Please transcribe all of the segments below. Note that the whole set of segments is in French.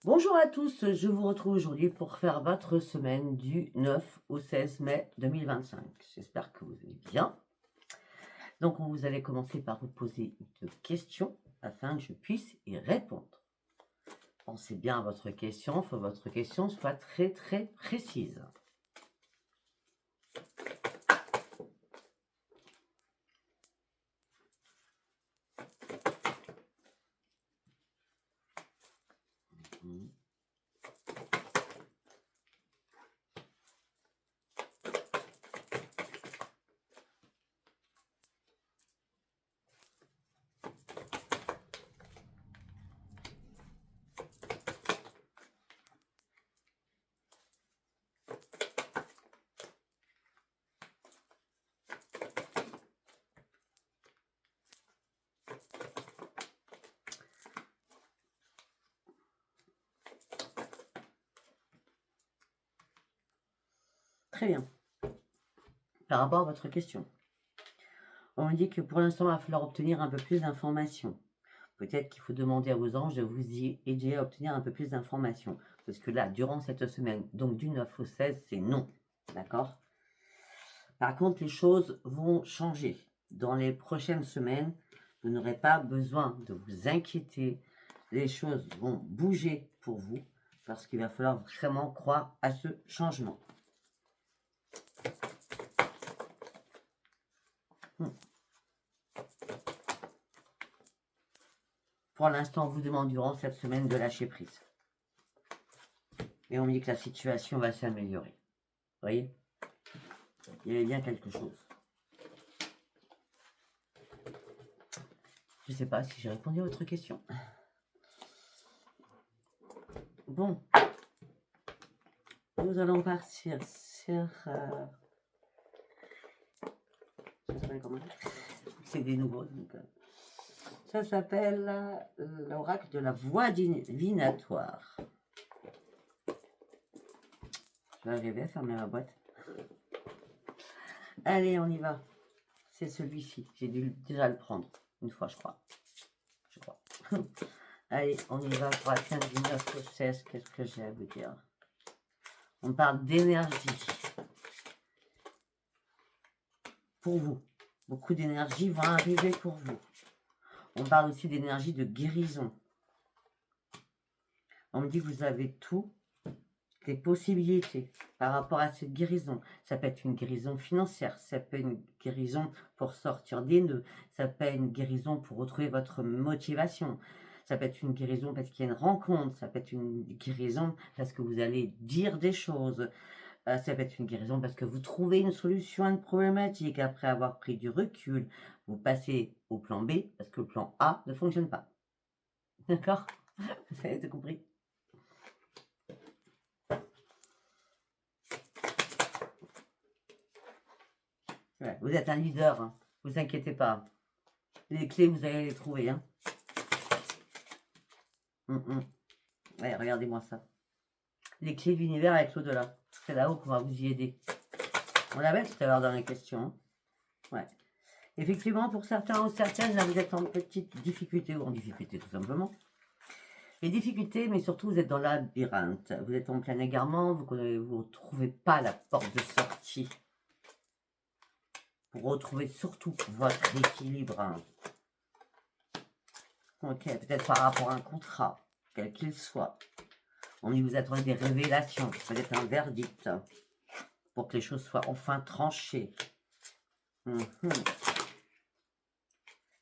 Bonjour à tous, je vous retrouve aujourd'hui pour faire votre semaine du 9 au 16 mai 2025. J'espère que vous allez bien. Donc, vous allez commencer par vous poser une question afin que je puisse y répondre. Pensez bien à votre question, il faut que votre question soit très très précise. Mhm. Très bien. Par rapport à votre question, on me dit que pour l'instant, il va falloir obtenir un peu plus d'informations. Peut-être qu'il faut demander à vos anges de vous y aider à obtenir un peu plus d'informations. Parce que là, durant cette semaine, donc du 9 au 16, c'est non. D'accord? Par contre, les choses vont changer. Dans les prochaines semaines, vous n'aurez pas besoin de vous inquiéter. Les choses vont bouger pour vous parce qu'il va falloir vraiment croire à ce changement. Pour l'instant, on vous demande durant cette semaine de lâcher prise. Et on me dit que la situation va s'améliorer. Vous voyez? Il y avait bien quelque chose. Je ne sais pas si j'ai répondu à votre question. Bon. Nous allons partir sur... c'est des nouveaux. Donc, ça s'appelle l'oracle de la voie divinatoire. Je vais arriver à fermer ma boîte. Allez, on y va. C'est celui-ci. J'ai dû déjà le prendre une fois, je crois. Allez, on y va pour la 15 du 9 au 16. Qu'est-ce que j'ai à vous dire? On parle d'énergie. Pour vous. Beaucoup d'énergie vont arriver pour vous. On parle aussi d'énergie de guérison. On me dit que vous avez toutes les possibilités par rapport à cette guérison. Ça peut être une guérison financière, ça peut être une guérison pour sortir des nœuds, ça peut être une guérison pour retrouver votre motivation, ça peut être une guérison parce qu'il y a une rencontre, ça peut être une guérison parce que vous allez dire des choses, ça peut être une guérison parce que vous trouvez une solution à une problématique. Après avoir pris du recul, vous passez au plan B parce que le plan A ne fonctionne pas. D'accord? Vous avez tout compris? Ouais, vous êtes un leader, hein. Vous inquiétez pas. Les clés, vous allez les trouver. Hein. Ouais, regardez-moi ça. Les clés de l'univers avec l'au-delà. C'est là-haut qu'on va vous y aider. On l'avait tout à l'heure dans les questions. Hein. Ouais. Effectivement, pour certains ou certaines, là, vous êtes en petite difficulté ou en difficulté tout simplement. Les difficultés, mais surtout, vous êtes dans le labyrinthe. Vous êtes en plein égarement, vous ne trouvez pas la porte de sortie. Pour retrouver surtout votre équilibre. Hein. Ok, peut-être par rapport à un contrat, quel qu'il soit. On y vous attendez des révélations, peut-être un verdict, pour que les choses soient enfin tranchées.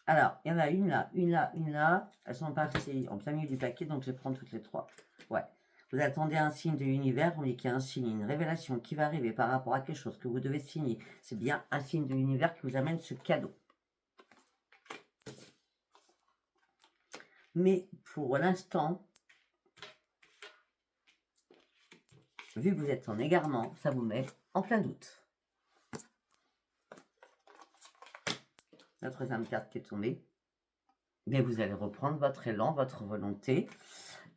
Alors, il y en a une là, une là, une là. Elles sont parties en plein milieu du paquet, donc je vais prendre toutes les trois. Ouais. Vous attendez un signe de l'univers, on dit qu'il y a un signe, une révélation qui va arriver par rapport à quelque chose que vous devez signer. C'est bien un signe de l'univers qui vous amène ce cadeau. Mais pour l'instant, vu que vous êtes en égarement, ça vous met en plein doute. La troisième carte qui est tombée. Mais vous allez reprendre votre élan, votre volonté.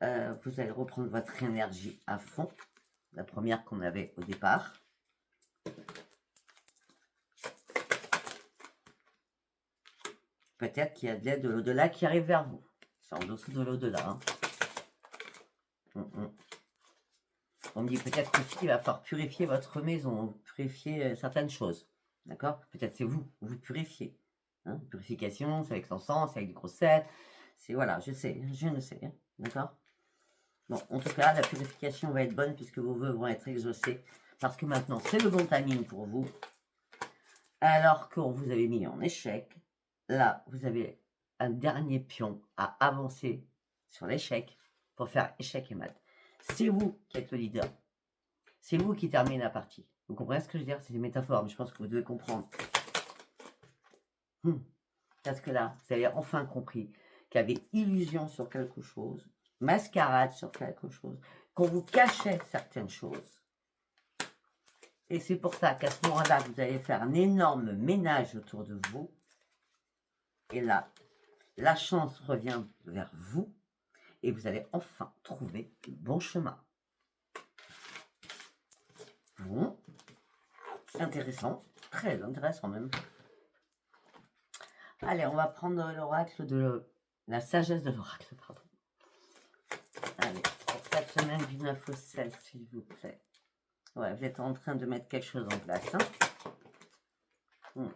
Vous allez reprendre votre énergie à fond. La première qu'on avait au départ. Peut-être qu'il y a de l'aide de l'au-delà qui arrive vers vous. C'est en dessous de l'au-delà. Hein. On me dit peut-être que il va falloir purifier votre maison, purifier certaines choses. D'accord? Peut-être c'est vous, vous purifiez. Hein, purification, c'est avec l'encens, c'est avec des grossettes. C'est voilà, je sais, je ne sais. Hein, d'accord? Bon, en tout cas, la purification va être bonne puisque vos vœux vont être exaucés. Parce que maintenant, c'est le bon timing pour vous. Alors qu'on vous avait mis en échec, là, vous avez un dernier pion à avancer sur l'échec pour faire échec et mat. C'est vous qui êtes le leader. C'est vous qui terminez la partie. Vous comprenez ce que je veux dire? C'est des métaphores, mais je pense que vous devez comprendre. Parce que là, vous avez enfin compris qu'il y avait illusion sur quelque chose, mascarade sur quelque chose, qu'on vous cachait certaines choses. Et c'est pour ça qu'à ce moment-là, vous allez faire un énorme ménage autour de vous. Et là, la chance revient vers vous. Et vous allez enfin trouver le bon chemin. Bon. Intéressant. Très intéressant même. Allez, on va prendre l'oracle de la sagesse de l'oracle, pardon. Allez, pour cette semaine du 9 au 16, s'il vous plaît. Ouais, vous êtes en train de mettre quelque chose en place. Hein,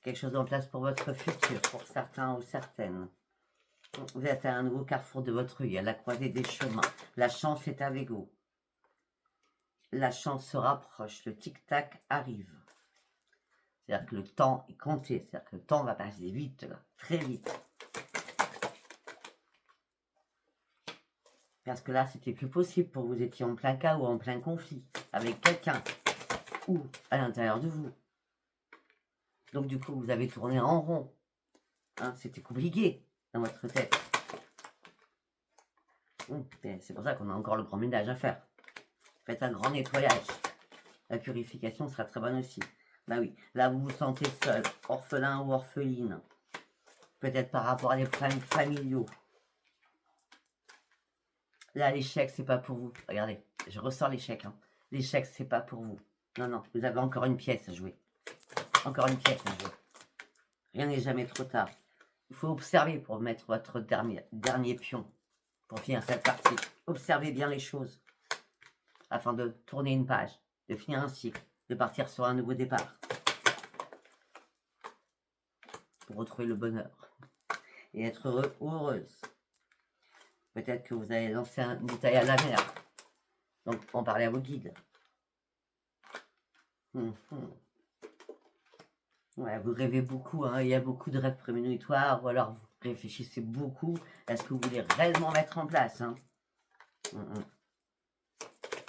quelque chose en place pour votre futur, pour certains ou certaines. Vous êtes à un nouveau carrefour de votre vie, à la croisée des chemins. La chance est avec vous. La chance se rapproche, le tic-tac arrive. C'est-à-dire que le temps est compté, c'est-à-dire que le temps va passer vite, là, très vite. Parce que là, c'était plus possible pour vous. Vous étiez en plein chaos, en plein conflit avec quelqu'un ou à l'intérieur de vous. Donc du coup, vous avez tourné en rond. Hein, c'était compliqué dans votre tête. C'est pour ça qu'on a encore le grand ménage à faire. Faites un grand nettoyage. La purification sera très bonne aussi. Bah oui, là vous vous sentez seul, orphelin ou orpheline. Peut-être par rapport à des problèmes familiaux. Là, l'échec, c'est pas pour vous. Regardez, je ressors l'échec. Hein. L'échec, c'est pas pour vous. Non, non, vous avez encore une pièce à jouer. Encore une pièce à jouer. Rien n'est jamais trop tard. Il faut observer pour mettre votre dernier pion. Pour finir cette partie. Observez bien les choses. Afin de tourner une page. De finir un cycle. De partir sur un nouveau départ. Pour retrouver le bonheur. Et être heureux ou heureuse. Peut-être que vous allez lancer une bouteille à la mer. Donc, en parler à vos guides. Ouais, vous rêvez beaucoup, hein. Il y a beaucoup de rêves prémonitoires, ou alors vous réfléchissez beaucoup à ce que vous voulez réellement mettre en place. Hein.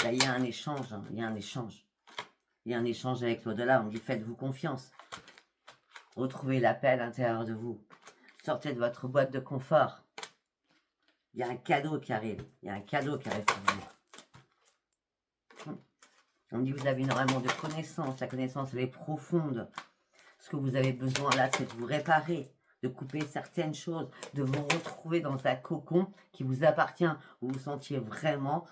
Là, il y a un échange, hein. Il y a un échange. Il y a un échange avec l'au-delà, on dit faites-vous confiance. Retrouvez la paix à l'intérieur de vous. Sortez de votre boîte de confort. Il y a un cadeau qui arrive. Il y a un cadeau qui arrive pour vous. On dit vous avez énormément de connaissances. La connaissance, elle est profonde. Ce que vous avez besoin là, c'est de vous réparer, de couper certaines choses, de vous retrouver dans un cocon qui vous appartient, où vous vous sentiez vraiment,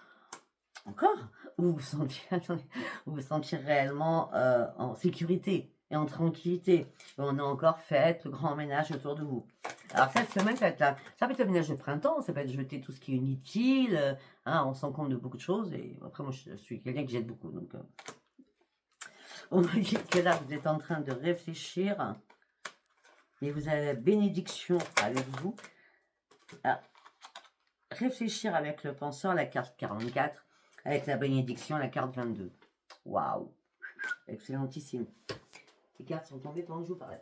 encore, où vous vous sentiez, attendez, où vous vous sentiez réellement en sécurité et en tranquillité. Et on a encore fait le grand ménage autour de vous. Alors cette semaine, ça peut être le ménage de printemps, ça peut être jeter tout ce qui est inutile, hein, on se rend compte de beaucoup de choses, et après moi je suis quelqu'un qui jette beaucoup, donc... On me dit que là, vous êtes en train de réfléchir. Et vous avez la bénédiction avec vous. À réfléchir avec le penseur, la carte 44. Avec la bénédiction, la carte 22. Waouh! Excellentissime. Les cartes sont tombées pendant que je vous parlais.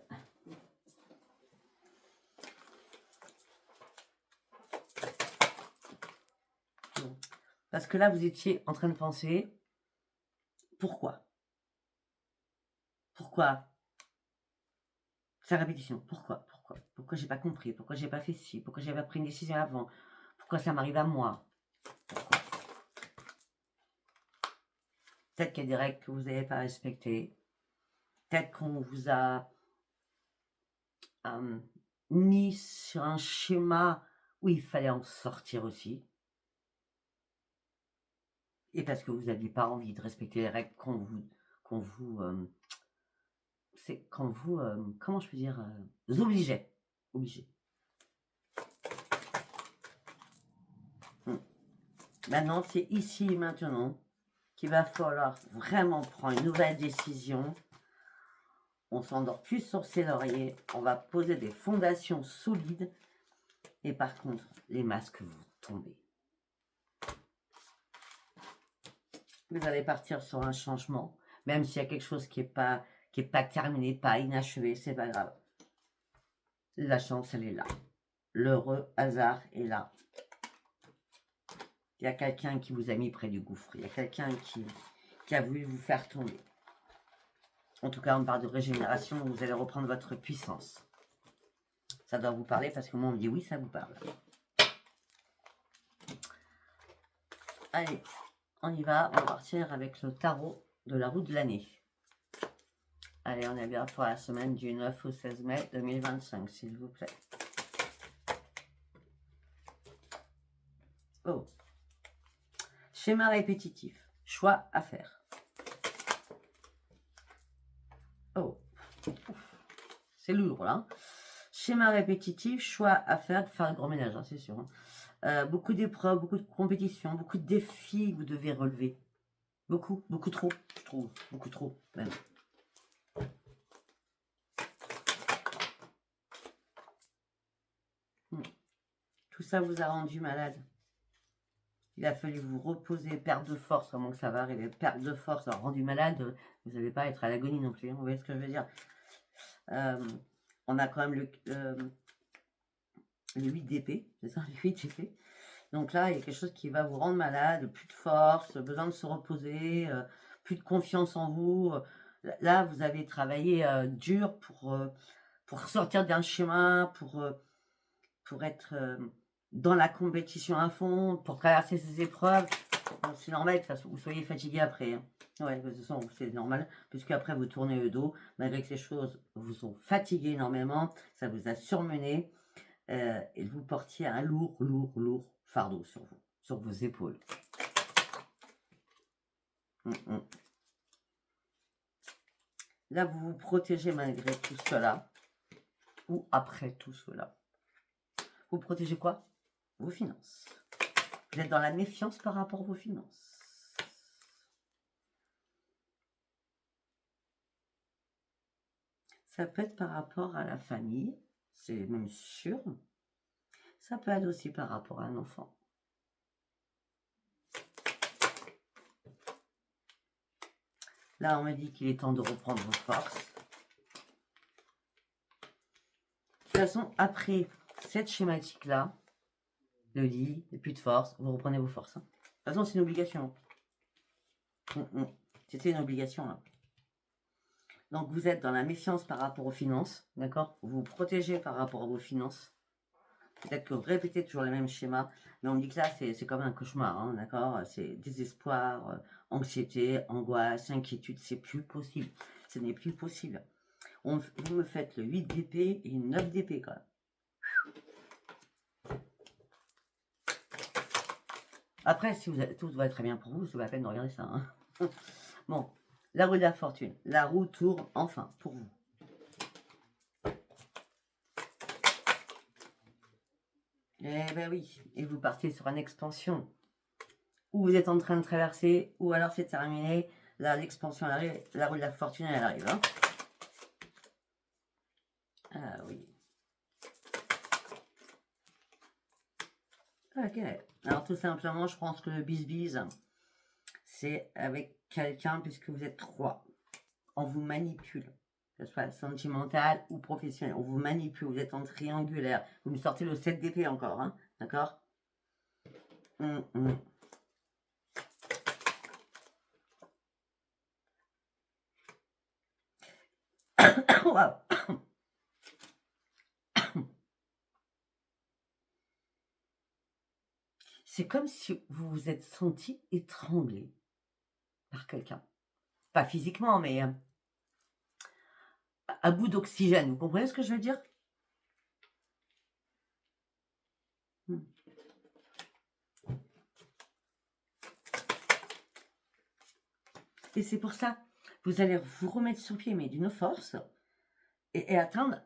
Parce que là, vous étiez en train de penser, pourquoi? Pourquoi? C'est la répétition. Pourquoi? Pourquoi j'ai pas compris? Pourquoi j'ai pas fait ci? Pourquoi j'ai pas pris une décision avant? Pourquoi ça m'arrive à moi? Pourquoi? Peut-être qu'il y a des règles que vous n'avez pas respectées. Peut-être qu'on vous a mis sur un schéma où il fallait en sortir aussi. Et parce que vous n'aviez pas envie de respecter les règles comment je peux dire, vous obligeait. Maintenant, c'est ici et maintenant qu'il va falloir vraiment prendre une nouvelle décision. On s'endort plus sur ses lauriers. On va poser des fondations solides. Et par contre, les masques vont tomber. Vous allez partir sur un changement. Même s'il y a quelque chose qui est pas terminé, pas inachevé, c'est pas grave. La chance, elle est là. L'heureux hasard est là. Il y a quelqu'un qui vous a mis près du gouffre. Il y a quelqu'un qui a voulu vous faire tomber. En tout cas, on parle de régénération. Vous allez reprendre votre puissance. Ça doit vous parler parce que moi, on me dit oui, ça vous parle. Allez, on y va. On va partir avec le tarot de la roue de l'année. Allez, on est bien pour la semaine du 9 au 16 mai 2025, s'il vous plaît. Oh. Schéma répétitif. Choix à faire. Oh. C'est lourd, là. Schéma répétitif, choix à faire, faire le grand ménage, hein, c'est sûr. Hein. Beaucoup d'épreuves, beaucoup de compétitions, beaucoup de défis que vous devez relever. Beaucoup, beaucoup trop, je trouve. Beaucoup trop, même. Tout ça vous a rendu malade. Il a fallu vous reposer, perte de force, comment que ça va arriver. Perte de force, alors rendu malade, vous n'allez pas être à l'agonie non plus. Hein, vous voyez ce que je veux dire. On a quand même le 8 d'épée, c'est ça, le 8 d'épée. Donc là, il y a quelque chose qui va vous rendre malade, plus de force, besoin de se reposer, plus de confiance en vous. Là, vous avez travaillé dur pour sortir d'un schéma, pour être dans la compétition à fond, pour traverser ces épreuves. Bon, c'est normal que vous soyez fatigué après. Hein. Ouais, de toute façon, c'est normal, puisque après vous tournez le dos, malgré que ces choses vous ont fatigué énormément, ça vous a surmené, et vous portiez un lourd fardeau sur vous, sur vos épaules. Là, vous vous protégez malgré tout cela, ou après tout cela. Vous protégez quoi? Vos finances. Vous êtes dans la méfiance par rapport à vos finances. Ça peut être par rapport à la famille, c'est même sûr. Ça peut être aussi par rapport à un enfant. Là, on me dit qu'il est temps de reprendre vos forces. De toute façon, après cette schématique-là, le lit, et plus de force, vous reprenez vos forces. Hein. De toute façon, c'est une obligation. C'était une obligation, là. Donc, vous êtes dans la méfiance par rapport aux finances, d'accord? Vous vous protégez par rapport à vos finances. Peut-être que vous répétez toujours les mêmes schémas, mais on me dit que là, c'est comme un cauchemar, hein, d'accord? C'est désespoir, anxiété, angoisse, inquiétude, c'est plus possible. Ce n'est plus possible. Vous me faites le 8 d'épée et une 9 d'épée, quand même. Après, si tout va très bien pour vous, c'est pas la peine de regarder ça. Hein. Bon, la roue de la fortune. La roue tourne enfin pour vous. Eh ben oui, et vous partez sur une expansion. Ou vous êtes en train de traverser, ou alors c'est terminé. Là, l'expansion arrive, la roue de la fortune, elle arrive. Hein. Ah oui. Ok. Alors tout simplement, je pense que le bis-bis, c'est avec quelqu'un puisque vous êtes 3. On vous manipule, que ce soit sentimental ou professionnel. On vous manipule, vous êtes en triangulaire. Vous me sortez le 7 d'épée encore, hein, d'accord? Wow. C'est comme si vous vous êtes senti étranglé par quelqu'un. Pas physiquement, mais à bout d'oxygène. Vous comprenez ce que je veux dire? Et c'est pour ça, vous allez vous remettre sur pied, mais d'une force, et atteindre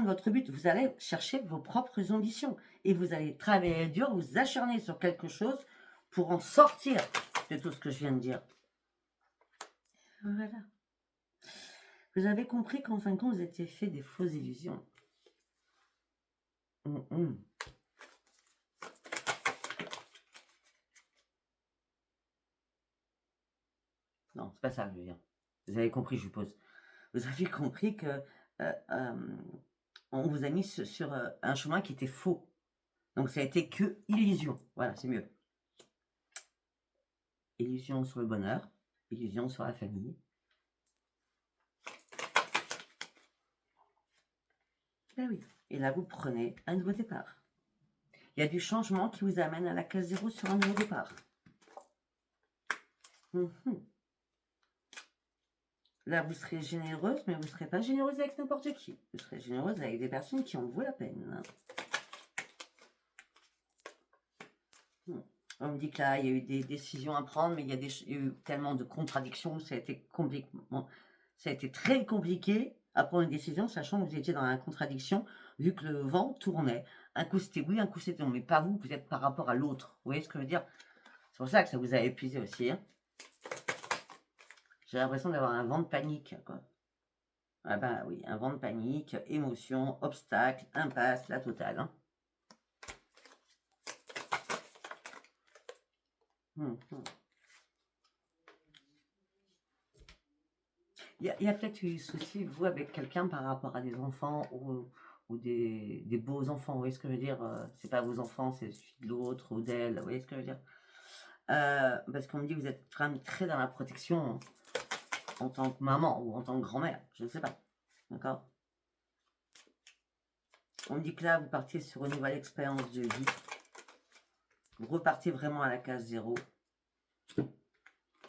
votre but. Vous allez chercher vos propres ambitions. Et vous allez travailler dur, vous acharner sur quelque chose pour en sortir de tout ce que je viens de dire. Voilà. Vous avez compris qu'en fin de compte, vous étiez fait des fausses illusions. Non, c'est pas ça que je veux dire. Vous avez compris, je suppose. Vous avez compris que on vous a mis sur un chemin qui était faux. Donc ça a été que illusion. Voilà, c'est mieux. Illusion sur le bonheur, illusion sur la famille. Ben oui. Et là, vous prenez un nouveau départ. Il y a du changement qui vous amène à la case 0 sur un nouveau départ. Là, vous serez généreuse, mais vous ne serez pas généreuse avec n'importe qui. Vous serez généreuse avec des personnes qui en vaut la peine. On me dit que là, il y a eu des décisions à prendre, mais il y a eu tellement de contradictions, ça a été très compliqué à prendre une décision, sachant que vous étiez dans la contradiction, vu que le vent tournait. Un coup c'était oui, un coup c'était non, mais pas vous, vous êtes par rapport à l'autre. Vous voyez ce que je veux dire? C'est pour ça que ça vous a épuisé aussi. Hein. J'ai l'impression d'avoir un vent de panique, quoi. Ah bah oui, un vent de panique, émotion, obstacle, impasse, la totale. Hein. Il y a peut-être eu souci, vous, avec quelqu'un par rapport à des enfants ou des beaux enfants, vous voyez ce que je veux dire? C'est pas vos enfants, c'est celui de l'autre ou d'elle, vous voyez ce que je veux dire? Parce qu'on me dit que vous êtes quand même très dans la protection en tant que maman ou en tant que grand-mère, je ne sais pas. D'accord? On me dit que là, vous partiez sur une nouvelle expérience de vie. Vous repartez vraiment à la case 0.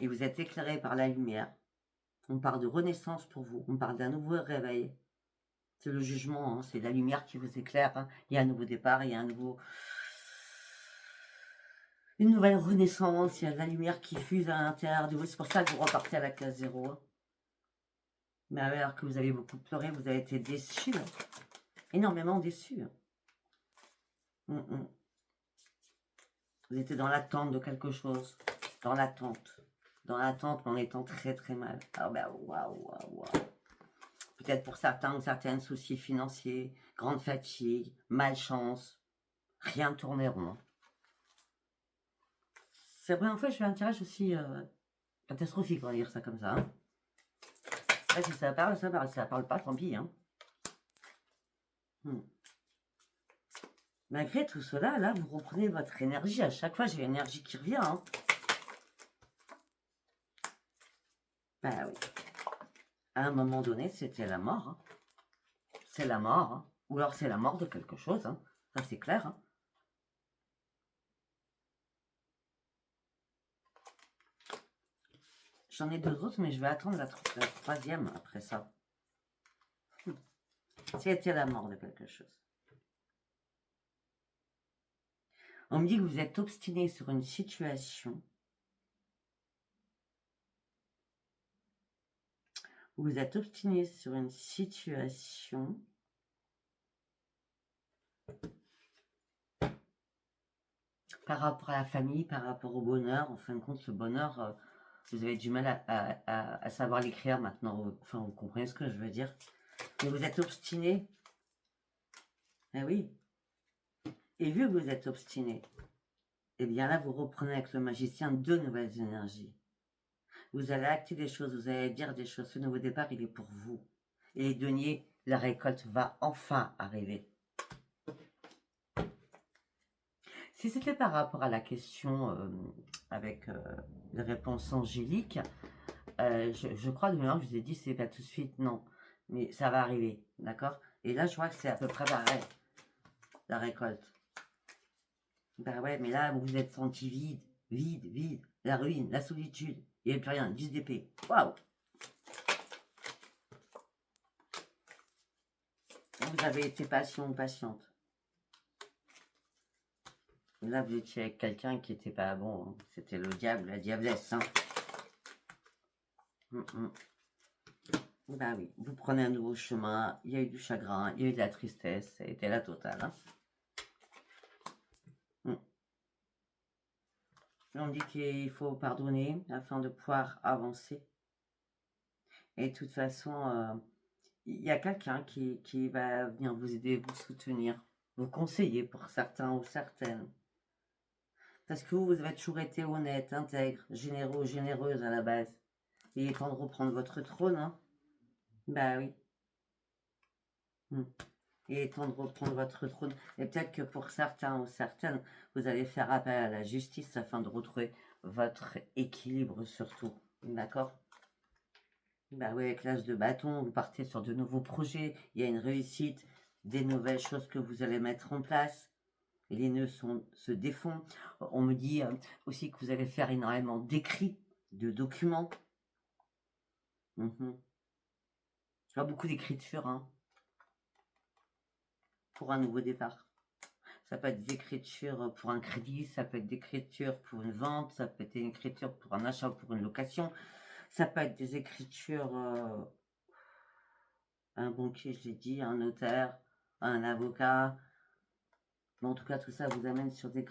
Et vous êtes éclairé par la lumière. On parle de renaissance pour vous. On parle d'un nouveau réveil. C'est le jugement, hein, c'est la lumière qui vous éclaire. Hein. Il y a un nouveau départ, il y a une nouvelle renaissance, il y a de la lumière qui fuse à l'intérieur de vous. C'est pour ça que vous repartez à la case 0. Hein. Mais alors que vous avez beaucoup pleuré, vous avez été déçu. Hein. Énormément déçu. Hein. Vous étiez dans l'attente de quelque chose. Dans l'attente. Dans l'attente, mais en étant très très mal. Ah ben waouh. Peut-être pour certains ou certaines soucis financiers, grande fatigue, malchance. Rien ne tournait rond. C'est la première fois que je fais un tirage aussi catastrophique, on va dire ça comme ça. Hein. Là, si ça parle, ça parle. Si ça parle pas, tant pis. Hein. Malgré tout cela, là, vous reprenez votre énergie. À chaque fois, j'ai l'énergie qui revient. Hein. Ben oui. À un moment donné, c'était la mort. Hein. C'est la mort. Hein. Ou alors c'est la mort de quelque chose. Hein. Ça, c'est clair. Hein. J'en ai deux autres, mais je vais attendre la troisième après ça. C'était la mort de quelque chose. On me dit que vous êtes obstiné sur une situation. Vous êtes obstiné sur une situation. Par rapport à la famille, par rapport au bonheur. En fin de compte, le bonheur, vous avez du mal à savoir l'écrire maintenant. Enfin, vous comprenez ce que je veux dire. Mais vous êtes obstiné. Eh oui. Et vu que vous êtes obstiné, eh bien là, vous reprenez avec le magicien deux nouvelles énergies. Vous allez acter des choses, vous allez dire des choses. Ce nouveau départ, il est pour vous. Et les deniers, la récolte va enfin arriver. Si c'était par rapport à la question avec les réponses angéliques, je crois de mémoire, je vous ai dit, c'est pas tout de suite, non. Mais ça va arriver, d'accord? Et là, je vois que c'est à peu près pareil, la récolte. Ben ouais, mais là, vous vous êtes senti vide, la ruine, la solitude. Il n'y avait plus rien, 10 d'épée. Waouh! Vous avez été patient ou patiente. Là, vous étiez avec quelqu'un qui n'était pas bon. Hein. C'était le diable, la diablesse. Hein. Bah oui, vous prenez un nouveau chemin. Il y a eu du chagrin, il y a eu de la tristesse. Ça a été la totale. Hein. On me dit qu'il faut pardonner afin de pouvoir avancer. Et de toute façon, il y a quelqu'un qui va venir vous aider, vous soutenir, vous conseiller pour certains ou certaines. Parce que vous avez toujours été honnête, intègre, généreux, généreuse à la base. Il est temps de reprendre votre trône, hein. Bah oui. Il est temps de reprendre votre trône. Et peut-être que pour certains ou certaines, vous allez faire appel à la justice afin de retrouver votre équilibre surtout. D'accord? Bah oui, avec l'âge de bâton, vous partez sur de nouveaux projets. Il y a une réussite, des nouvelles choses que vous allez mettre en place. Les nœuds se défont. On me dit aussi que vous allez faire énormément d'écrits, de documents. Pas beaucoup d'écriture, hein, pour un nouveau départ. Ça peut être des écritures pour un crédit, ça peut être des écritures pour une vente, ça peut être une écriture pour un achat ou pour une location. Ça peut être des écritures, un banquier, je l'ai dit, un notaire, un avocat. Mais en tout cas, tout ça vous amène sur des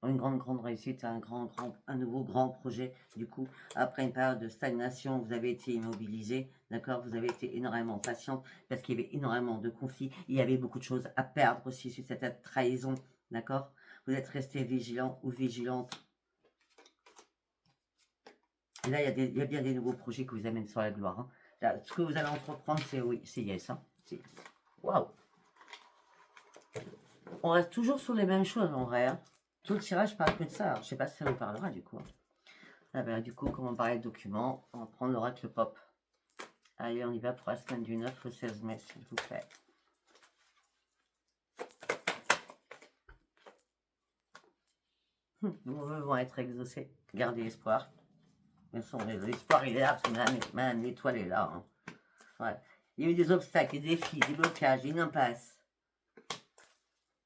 une grande réussite, un nouveau grand projet. Du coup, après une période de stagnation, vous avez été immobilisé, d'accord? Vous avez été énormément patiente parce qu'il y avait énormément de conflits. Il y avait beaucoup de choses à perdre aussi sur cette trahison, d'accord? Vous êtes resté vigilant ou vigilante. Et là, il y a bien des nouveaux projets qui vous amènent sur la gloire, hein. Là, ce que vous allez entreprendre, c'est oui, c'est yes, hein. Waouh! On reste toujours sur les mêmes choses en vrai, hein. Tout le tirage parle que de ça. Alors, je sais pas si ça vous parlera du coup. Ah ben, du coup, comme on parlait de documents, on va prendre l'oracle pop. Allez, on y va pour la semaine du 9 au 16 mai, s'il vous plaît. Vos vœux vont être exaucés. Gardez espoir. L'espoir, il est là, parce que madame l'étoile est là, hein. Ouais. Il y a eu des obstacles, des défis, des blocages, une impasse.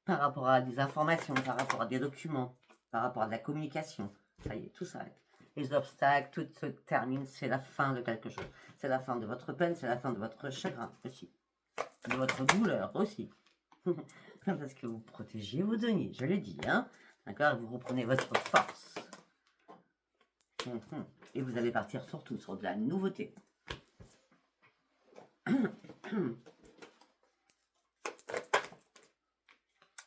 Par rapport à des informations, par rapport à des documents, par rapport à de la communication. Ça y est, tout s'arrête. Les obstacles, tout se termine, c'est la fin de quelque chose. C'est la fin de votre peine, c'est la fin de votre chagrin aussi. De votre douleur aussi. Parce que vous protégez vos deniers, je l'ai dit, hein. D'accord? Vous reprenez votre force. Et vous allez partir surtout sur de la nouveauté.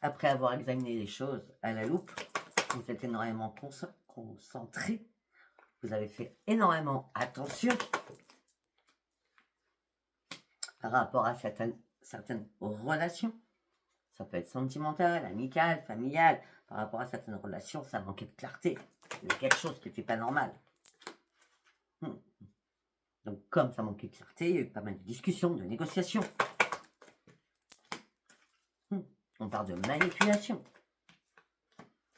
Après avoir examiné les choses à la loupe, vous êtes énormément concentré. Vous avez fait énormément attention par rapport à certaines relations. Ça peut être sentimental, amical, familial. Par rapport à certaines relations, ça manquait de clarté. Il y a quelque chose qui n'était pas normal. Donc, comme ça manquait de clarté, il y a eu pas mal de discussions, de négociations. On parle de manipulation.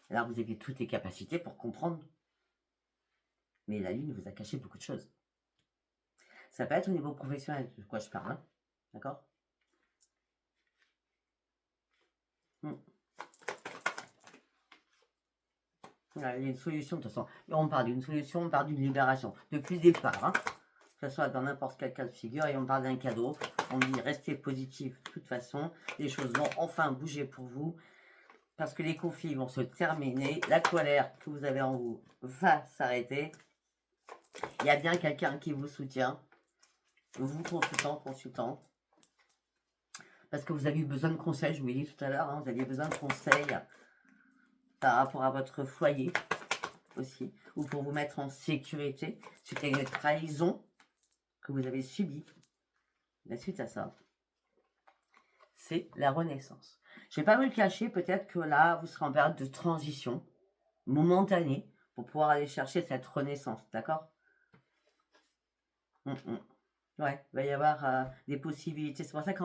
Alors, vous aviez toutes les capacités pour comprendre. Mais la lune vous a caché beaucoup de choses. Ça peut être au niveau professionnel, de quoi je parle, hein. D'accord? Voilà, il y a une solution, de toute façon. On parle d'une solution, on parle d'une libération. Depuis le départ, hein. Que ce soit dans n'importe quel cas de figure, et on parle d'un cadeau. On dit restez positif de toute façon. Les choses vont enfin bouger pour vous. Parce que les conflits vont se terminer. La colère que vous avez en vous va s'arrêter. Il y a bien quelqu'un qui vous soutient. Vous, consultant. Parce que vous avez eu besoin de conseils, je vous l'ai dit tout à l'heure, hein, vous aviez besoin de conseils par rapport à votre foyer aussi, ou pour vous mettre en sécurité suite à une trahison que vous avez subie. La suite à ça, c'est la renaissance. Je ne vais pas vous le cacher, peut-être que là, vous serez en période de transition momentanée pour pouvoir aller chercher cette renaissance, d'accord? Ouais, il va y avoir des possibilités. C'est pour ça que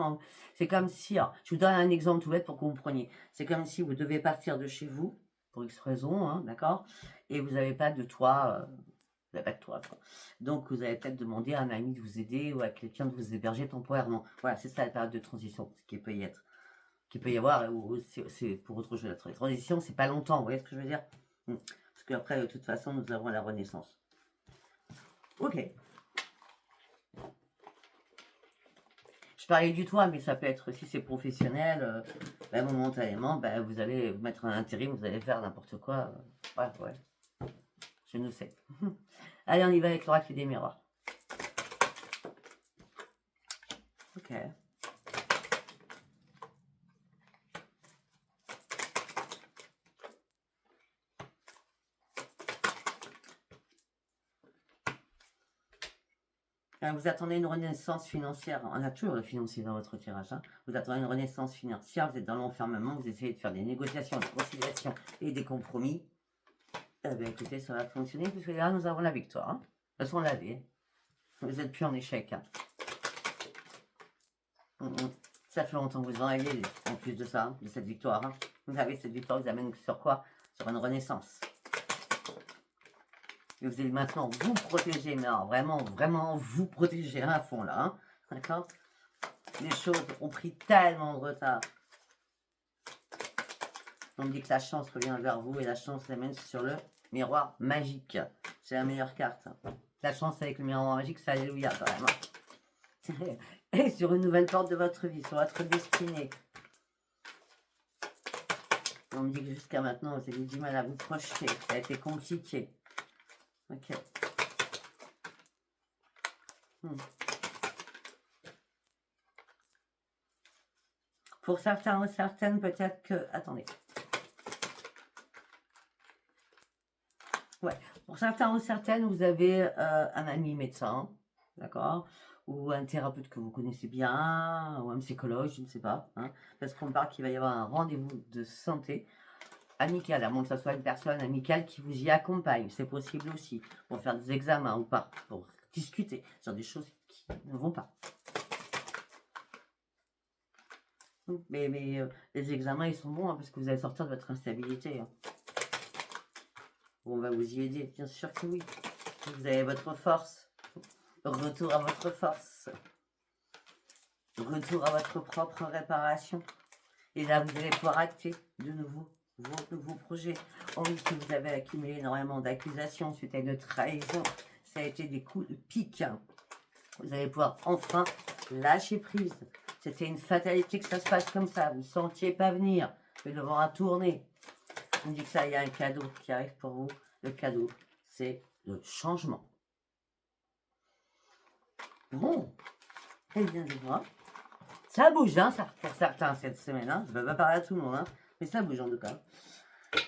c'est comme si, alors, je vous donne un exemple tout bête pour que vous compreniez. C'est comme si vous devez partir de chez vous, pour X raison, hein, d'accord? Et vous n'avez pas de toit, vous n'avez pas de toit, quoi. Donc, vous allez peut-être demander à un ami de vous aider ou à quelqu'un de vous héberger temporairement. Voilà, c'est ça la période de transition, ce qui peut y être. Qui peut y avoir, ou c'est pour autre chose. La transition, c'est pas longtemps, vous voyez ce que je veux dire? Parce qu'après, de toute façon, nous avons la renaissance. Ok. Je parlais du toit, mais ça peut être, si c'est professionnel, momentanément, vous allez vous mettre un intérim, vous allez faire n'importe quoi. Ouais, ouais. Je ne sais. Allez, on y va avec l'oracle des miroirs. Ok. Vous attendez une renaissance financière. On a toujours le financier dans votre tirage. Hein. Vous attendez une renaissance financière. Vous êtes dans l'enfermement. Vous essayez de faire des négociations, des conciliations et des compromis. Eh bien, écoutez, ça va fonctionner puisque là, nous avons la victoire. Hein. De toute façon, on l'avait. Vous n'êtes plus en échec. Hein. Ça fait longtemps que vous en aviez, en plus de ça, de cette victoire. Hein. Vous avez cette victoire, vous amène sur quoi? Sur une renaissance. Et vous allez maintenant vous protéger, mais alors vraiment, vraiment vous protéger à fond là. Hein. D'accord? Les choses ont pris tellement de retard. On me dit que la chance revient vers vous et la chance l'amène sur le miroir magique. C'est la meilleure carte. La chance avec le miroir magique, c'est alléluia quand même. Hein. Et sur une nouvelle porte de votre vie, sur votre destinée. On me dit que jusqu'à maintenant, vous avez du mal à vous projeter. Ça a été compliqué. Ok. Pour certains ou certaines, peut-être que... Attendez. Ouais. Pour certains ou certaines, vous avez un ami médecin, d'accord? Ou un thérapeute que vous connaissez bien, ou un psychologue, je ne sais pas. Hein, parce qu'on parle qu'il va y avoir un rendez-vous de santé amical, à moins que ce soit une personne amicale qui vous y accompagne. C'est possible aussi, pour faire des examens ou pas, pour discuter sur des choses qui ne vont pas. Mais les examens, ils sont bons, hein, parce que vous allez sortir de votre instabilité. Hein. On va vous y aider, bien sûr que oui. Vous avez votre force. Retour à votre force. Retour à votre propre réparation. Et là, vous allez pouvoir acter de nouveau vos nouveaux projets. On dit que vous avez accumulé énormément d'accusations suite à une trahison. Ça a été des coups de pique. Vous allez pouvoir enfin lâcher prise. C'était une fatalité que ça se passe comme ça. Vous ne sentiez pas venir. Le vent a tourné. On me dit que ça, il y a un cadeau qui arrive pour vous. Le cadeau, c'est le changement. Bon, très bien, je vois. Ça bouge, hein, ça, pour certains cette semaine. Hein. Je ne vais pas parler à tout le monde, hein, mais ça bouge en tout cas.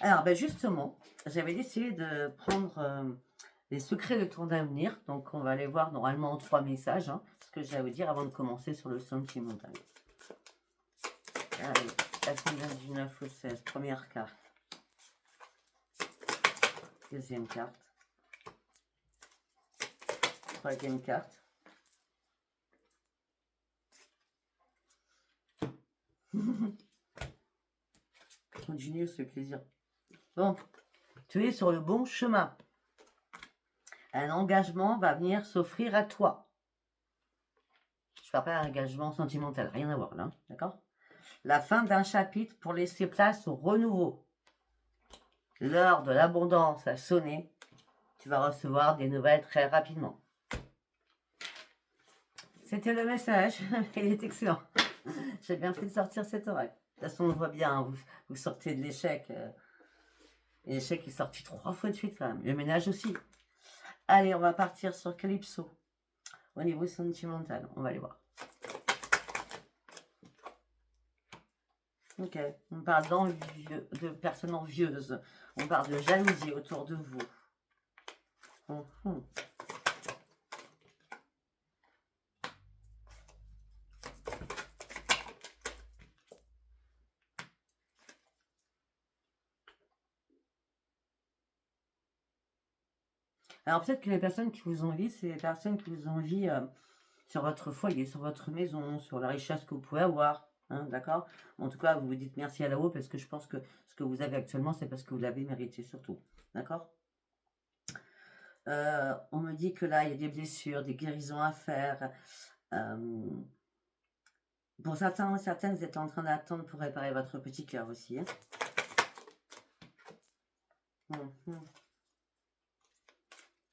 Alors, ben justement, j'avais décidé de prendre les secrets de ton avenir. Donc, on va aller voir normalement en 3 messages. Hein, ce que j'ai à vous dire avant de commencer sur le sentimental. Allez, la semaine du 9 au 16, première carte. Deuxième carte. Troisième carte. Continue, c'est plaisir. Bon, tu es sur le bon chemin. Un engagement va venir s'offrir à toi. Je ne parle pas d'un engagement sentimental, rien à voir là, d'accord? La fin d'un chapitre pour laisser place au renouveau. L'heure de l'abondance a sonné. Tu vas recevoir des nouvelles très rapidement. C'était le message. Il est excellent. J'ai bien fait de sortir cet oracle. De toute façon, on voit bien, hein, vous sortez de l'échec. L'échec est sorti 3 fois de suite quand même. Le ménage aussi. Allez, on va partir sur Calypso. Au niveau sentimental, on va aller voir. Ok, on parle de personnes envieuses. On parle de jalousie autour de vous. Alors peut-être que les personnes qui vous envient, c'est les personnes qui vous envient sur votre foyer, sur votre maison, sur la richesse que vous pouvez avoir. Hein, d'accord? En tout cas, vous vous dites merci à la haut parce que je pense que ce que vous avez actuellement, c'est parce que vous l'avez mérité surtout. D'accord? On me dit que là, il y a des blessures, des guérisons à faire. Pour certains, certaines, vous êtes en train d'attendre pour réparer votre petit cœur aussi. Hein.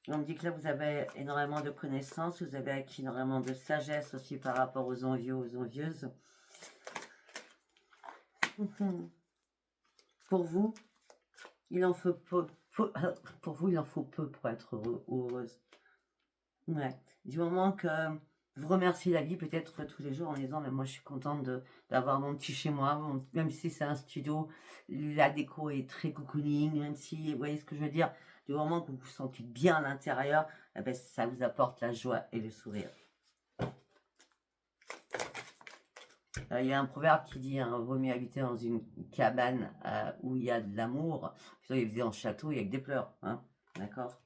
On me dit que là, vous avez énormément de connaissances, vous avez acquis énormément de sagesse aussi par rapport aux envieux, aux envieuses. Pour vous, il en faut peu Pour vous, il en faut peu pour être heureux ou heureuse. Ouais. Du moment que vous remerciez la vie peut-être tous les jours en disant, mais moi je suis contente d'avoir mon petit chez moi, même si c'est un studio, la déco est très cocooning, même si, vous voyez ce que je veux dire, du moment que vous vous sentez bien à l'intérieur, eh ben, ça vous apporte la joie et le sourire. Il y a un proverbe qui dit, hein, vaut mieux habiter dans une cabane où il y a de l'amour, plutôt que dans un château avec des pleurs, hein, d'accord?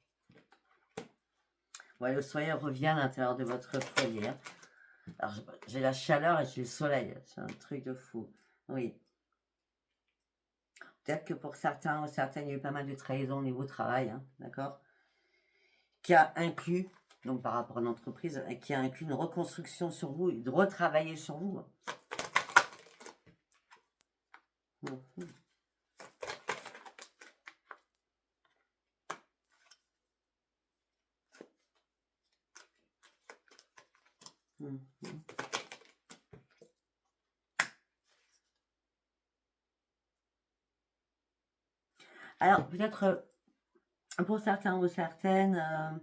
Ouais, le soleil revient à l'intérieur de votre foyer. Hein. Alors, j'ai la chaleur et j'ai le soleil. C'est un truc de fou. Oui. Peut-être que pour certains ou certaines, il y a eu pas mal de trahison au niveau travail, hein, d'accord? Qui a inclus, donc par rapport à l'entreprise, qui a inclus une reconstruction sur vous, de retravailler sur vous. Mmh. Mmh. Alors, peut-être pour certains ou certaines,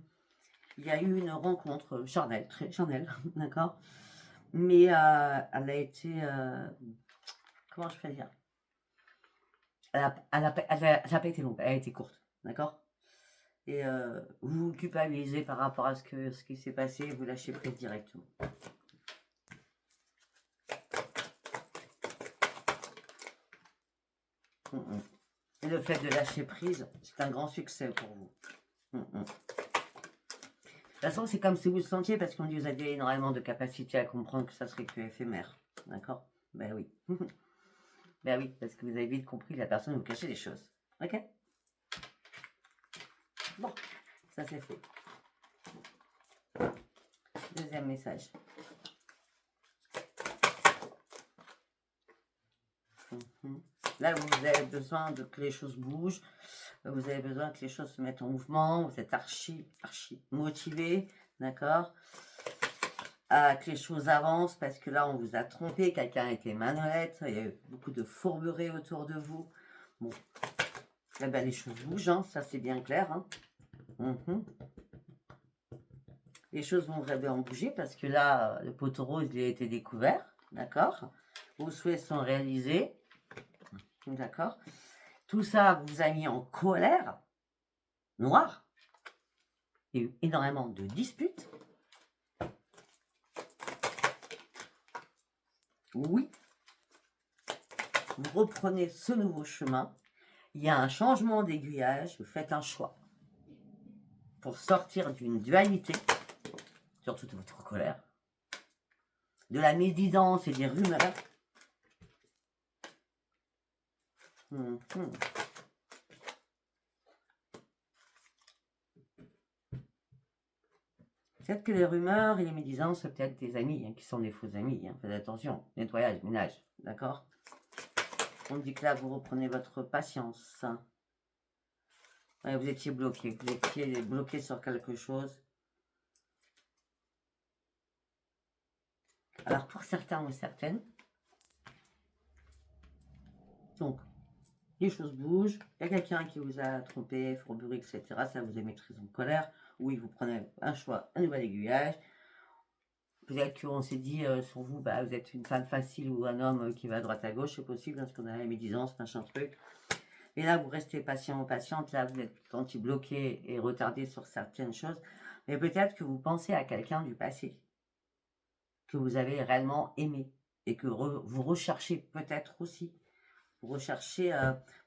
il y a eu une rencontre charnelle, très charnelle, d'accord? Mais elle a été, comment je peux dire? Elle n'a pas été longue, elle a été courte, d'accord? Et vous vous culpabilisez par rapport à ce qui s'est passé, vous lâchez prise directement. Et le fait de lâcher prise, c'est un grand succès pour vous. De toute façon, c'est comme si vous le sentiez, parce qu'on dit que vous avez énormément de capacité à comprendre que ça serait que éphémère. D'accord? Ben oui. Ben oui, parce que vous avez vite compris que la personne vous cachait des choses. Ok? Bon, ça c'est fait. Deuxième message. Là, vous avez besoin que les choses bougent. Vous avez besoin que les choses se mettent en mouvement. Vous êtes archi motivé. D'accord? Que les choses avancent parce que là, on vous a trompé. Quelqu'un a été malhonnête. Il y a eu beaucoup de fourberies autour de vous. Bon. Eh ben, les choses bougent. Hein, ça, c'est bien clair. Hein. Les choses vont vraiment bouger parce que là, le poteau rose, il a été découvert. D'accord? Vos souhaits sont réalisés. D'accord? Tout ça vous a mis en colère noire. Il y a eu énormément de disputes. Oui. Vous reprenez ce nouveau chemin. Il y a un changement d'aiguillage. Vous faites un choix pour sortir d'une dualité, surtout de votre colère, de la médisance et des rumeurs. Peut-être que les rumeurs et les médisances, c'est peut-être des amis qui sont des faux amis. Faites attention. Nettoyage, ménage. D'accord? On dit que là, vous reprenez votre patience. Ouais, vous étiez bloqué. Vous étiez bloqué sur quelque chose. Alors, pour certains ou certaines, donc, les choses bougent. Il y a quelqu'un qui vous a trompé, fourberie, etc. Ça vous a mis très en colère. Oui, vous prenez un choix, un nouvel aiguillage. Peut-être qu'on s'est dit sur vous, bah, vous êtes une femme facile ou un homme qui va à droite à gauche, c'est possible, parce qu'on a la médisance, machin truc. Et là, vous restez patient ou patiente, là, vous êtes anti-bloqué et retardé sur certaines choses. Mais peut-être que vous pensez à quelqu'un du passé que vous avez réellement aimé et que vous recherchez peut-être aussi. Vous recherchez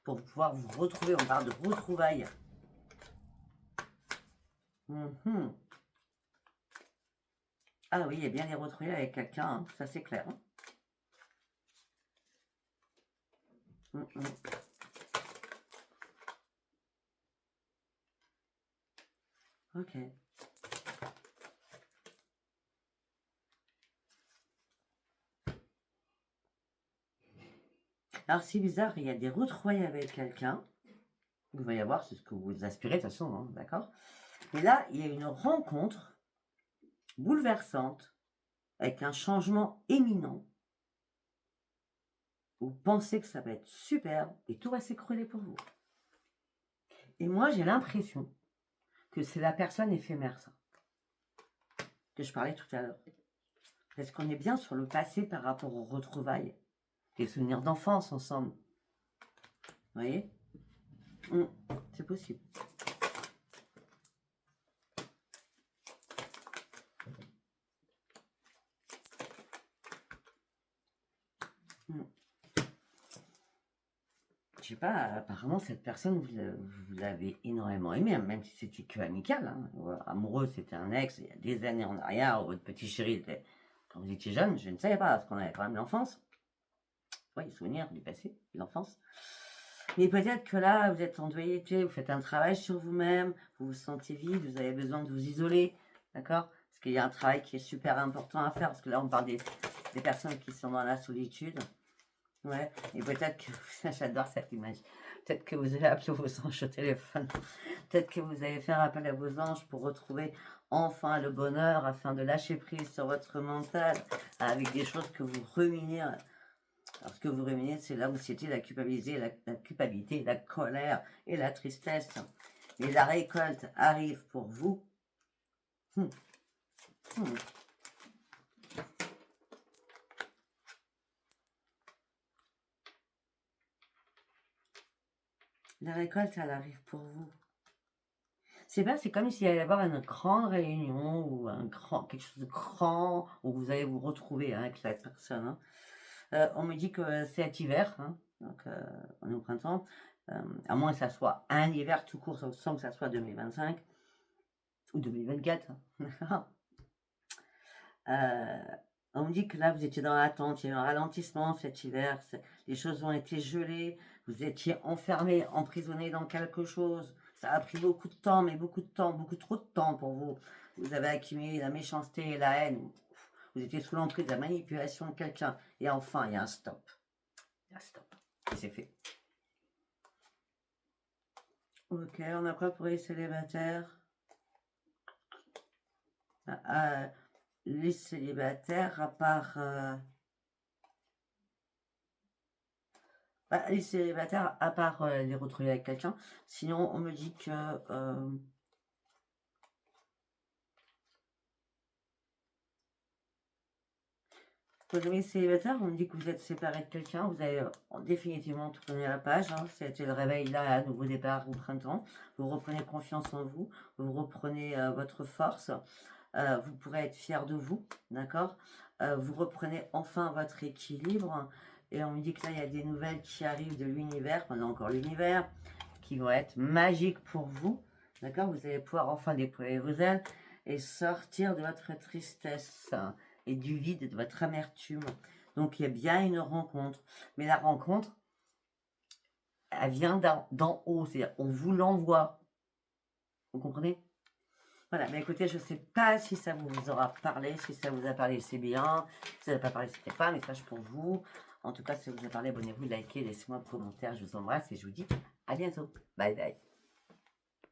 pour pouvoir vous retrouver. On parle de retrouvailles. Ah oui, il y a bien des retrouvailles avec quelqu'un, hein, ça c'est clair. Ok. Alors c'est bizarre, il y a des retrouvailles avec quelqu'un. Il va y avoir, c'est ce que vous aspirez de toute façon, hein, d'accord? Et là, il y a une rencontre bouleversante avec un changement éminent. Vous pensez que ça va être superbe et tout va s'écrouler pour vous. Et moi, j'ai l'impression que c'est la personne éphémère, ça, que je parlais tout à l'heure. Parce qu'on est bien sur le passé par rapport aux retrouvailles, les souvenirs d'enfance ensemble. Vous voyez? C'est possible. Je sais pas, apparemment cette personne, vous l'avez énormément aimé, même si c'était que amical. Hein. Amoureux, c'était un ex, il y a des années en arrière, votre petit chéri était quand vous étiez jeune, je ne savais pas, parce qu'on avait quand même l'enfance. Oui, les souvenirs du passé, de l'enfance. Mais peut-être que là, vous êtes en dualité, vous faites un travail sur vous-même, vous vous sentez vide, vous avez besoin de vous isoler, d'accord? Parce qu'il y a un travail qui est super important à faire, parce que là, on parle des personnes qui sont dans la solitude. Ouais, et peut-être que, j'adore cette image, peut-être que vous allez appeler vos anges au téléphone, peut-être que vous allez faire appel à vos anges pour retrouver enfin le bonheur, afin de lâcher prise sur votre mental, avec des choses que vous ruminez. Alors, ce que vous ruminez, c'est là où c'était la culpabilité, la colère et la tristesse. Mais la récolte arrive pour vous. La récolte, elle arrive pour vous. C'est pas, c'est comme s'il allait y avoir une grande réunion ou quelque chose de grand où vous allez vous retrouver avec cette personne. Hein. On me dit que c'est cet hiver, hein, donc on est au printemps, à moins que ça soit un hiver tout court, sans que ça soit 2025 ou 2024. Hein. On me dit que là, vous étiez dans l'attente, il y a eu un ralentissement cet hiver, les choses ont été gelées, vous étiez enfermé, emprisonné dans quelque chose. Ça a pris beaucoup de temps, mais beaucoup de temps, beaucoup trop de temps pour vous. Vous avez accumulé la méchanceté et la haine. Vous étiez sous l'emprise de la manipulation de quelqu'un. Et enfin, il y a un stop. Il y a un stop. Et c'est fait. Ok, on a quoi pour les célibataires? Les célibataires, à part... les célibataires, à part les retrouver avec quelqu'un. Sinon, on me dit que... Pour les célibataires, on me dit que vous êtes séparé de quelqu'un. Vous avez définitivement tourné la page. Hein. C'était le réveil là, à nouveau départ au printemps. Vous reprenez confiance en vous. Vous reprenez votre force. Vous pourrez être fier de vous. D'accord? Vous reprenez enfin votre équilibre. Et on me dit que là, il y a des nouvelles qui arrivent de l'univers, pendant encore l'univers, qui vont être magiques pour vous. D'accord? Vous allez pouvoir enfin déployer vos ailes et sortir de votre tristesse et du vide, de votre amertume. Donc, il y a bien une rencontre. Mais la rencontre, elle vient d'en haut. C'est-à-dire, on vous l'envoie. Vous comprenez? Voilà, mais écoutez, je ne sais pas si ça vous aura parlé. Si ça vous a parlé, c'est bien. Si ça n'a pas parlé, c'était pas un message pour vous. En tout cas, si ça vous a parlé, abonnez-vous, likez, laissez-moi un commentaire. Je vous embrasse et je vous dis à bientôt. Bye bye.